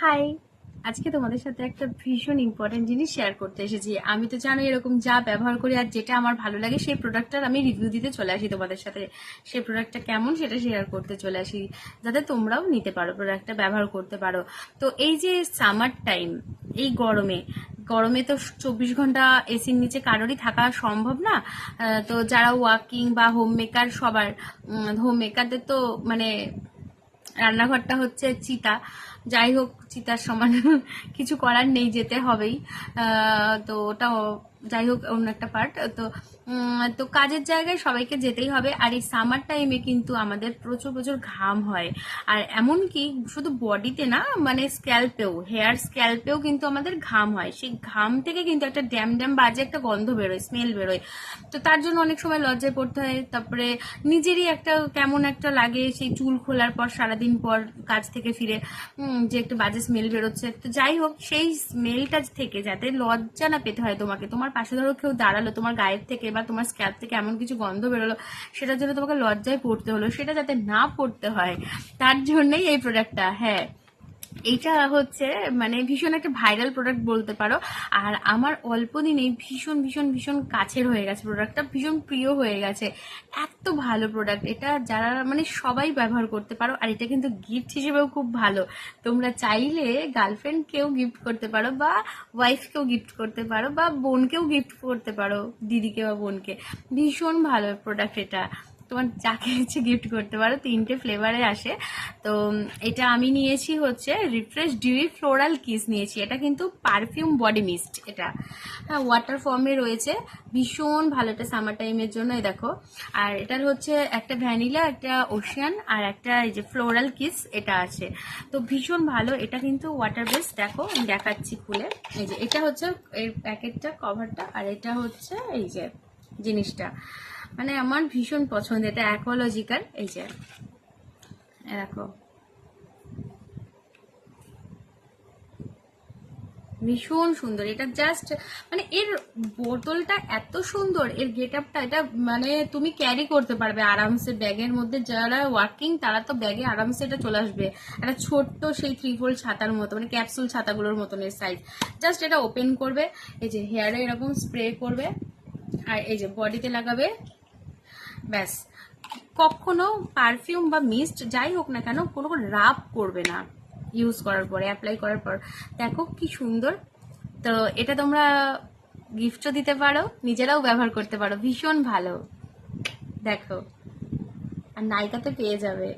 High, আজকে তোমাদের সাথে একটা ভীষণ ইম্পর্টেন্ট জিনিস শেয়ার করতে এসেছি। আমি তো জানো এরকম যা ব্যবহার করি আর যেটা আমার ভালো লাগে সেই প্রোডাক্টটার আমি রিভিউ দিতে চলে আসি তোমাদের সাথে। সেই প্রোডাক্টটা কেমন সেটা শেয়ার করতে চলে আসি, যাতে তোমরাও নিতে পারো, প্রোডাক্টটা ব্যবহার করতে পারো। তো এই যে সামার টাইম, এই গরমে গরমে তো 24 ঘন্টা এসির নিচে কারোরই থাকা সম্ভব না। তো যারা ওয়ার্কিং বা হোম মেকার, সবার হোম মেকারদের তো মানে রান্নাঘরটা হচ্ছে চিতা। যাই হোক, চিতার সমান কিছু করার নেই, যেতে হবেই। তো ওটা যাই হোক অন্য একটা পার্ট। তো কাজের জায়গায় সবাইকে যেতেই হবে। আর এই সামার টাইমে কিন্তু আমাদের প্রচুর প্রচুর ঘাম হয়। আর এমনকি শুধু বডিতে না, মানে স্ক্যাল্পেও, হেয়ার স্ক্যাল্পেও কিন্তু আমাদের ঘাম হয়। সেই ঘাম থেকে কিন্তু একটা ড্যাম ড্যাম বাজে একটা গন্ধ বেরোয়, স্মেল বেরোয়। তো তার জন্য অনেক সময় লজ্জায় পড়তে হয়। তারপরে নিজেরই একটা কেমন একটা লাগে সেই চুল খোলার পর, সারাদিন পর কাজ থেকে ফিরে, যে একটু বাজে স্মেল বেরোচ্ছে। তো যাই হোক, সেই স্মেলটা থেকে যাতে লজ্জা না পেতে হয় তোমাকে, তোমার পাশে ধরো কেউ দাঁড়ালো, তোমার গায়ের থেকে বা তোমার স্ক্যাল্প থেকে এমন কিছু গন্ধ বেরোলো, সেটার জন্য তোমাকে লজ্জায় পড়তে হলো, সেটা যাতে না পড়তে হয় তার জন্যই এই প্রোডাক্টটা। হ্যাঁ, এইটা হচ্ছে মানে ভীষণ একটা ভাইরাল প্রোডাক্ট বলতে পারো। আর আমার অল্প দিনেই ভীষণ ভীষণ ভীষণ কাছের হয়ে গেছে প্রোডাক্টটা, ভীষণ প্রিয় হয়ে গেছে। এত ভালো প্রোডাক্ট এটা, যারা মানে সবাই ব্যবহার করতে পারো। আর এটা কিন্তু গিফট হিসেবেও খুব ভালো। তোমরা চাইলে গার্লফ্রেন্ডকেও গিফট করতে পারো, বা ওয়াইফকেও গিফট করতে পারো, বা বোনকেও গিফট করতে পারো, দিদিকে বা বোনকে। ভীষণ ভালো প্রোডাক্ট এটা, তোমার যাকে ইচ্ছে গিফট করতে পারো। 3টে ফ্লেভারে আসে। তো এটা আমি নিয়েছি হচ্ছে রিফ্রেশ ডিউই ফ্লোরাল কিস নিয়েছি। এটা কিন্তু পারফিউম বডি মিস্ট। এটা হ্যাঁ, ওয়াটার ফর্মে রয়েছে। ভীষণ ভালো এটা সামার টাইমের জন্য। দেখো, আর এটার হচ্ছে একটা ভ্যানিলা, একটা ওশিয়ান, আর একটা এই যে ফ্লোরাল কিস এটা আছে। তো ভীষণ ভালো এটা কিন্তু ওয়াটার বেস। দেখো আমি দেখাচ্ছি খুলে। এই যে এটা হচ্ছে এর প্যাকেটটা, কভারটা। আর এটা হচ্ছে এই যে জিনিসটা, মানে আমার ভীষণ পছন্দ। এটা অ্যাকোলজিক্যাল। এই যে দেখো, ভীষণ সুন্দর এটা। জাস্ট মানে এর বোতলটা এত সুন্দর, এর গেট আপটা, এটা মানে তুমি ক্যারি করতে পারবে আরামসে ব্যাগের মধ্যে। যারা ওয়ার্কিং তারা তো ব্যাগে আরামসে এটা চলে আসবে। একটা ছোট্ট সেই 3 fold ছাতার মতো, মানে ক্যাপসুল ছাতাগুলোর মতন এর সাইজ। জাস্ট এটা ওপেন করবে, এই যে হেয়ারে এরকম স্প্রে করবে, আর এই যে বডিতে লাগাবে, ব্যাস। কখনো পারফিউম বা মিস্ট যাই হোক না কেন, কোনো রাব করবে না ইউজ করার পরে, অ্যাপ্লাই করার পর। দেখো কি সুন্দর। তো এটা তোমরা গিফটও দিতে পারো, নিজেরাও ব্যবহার করতে পারো। ভীষণ ভালো। দেখো, আর নাইকাতে পেয়ে যাবে।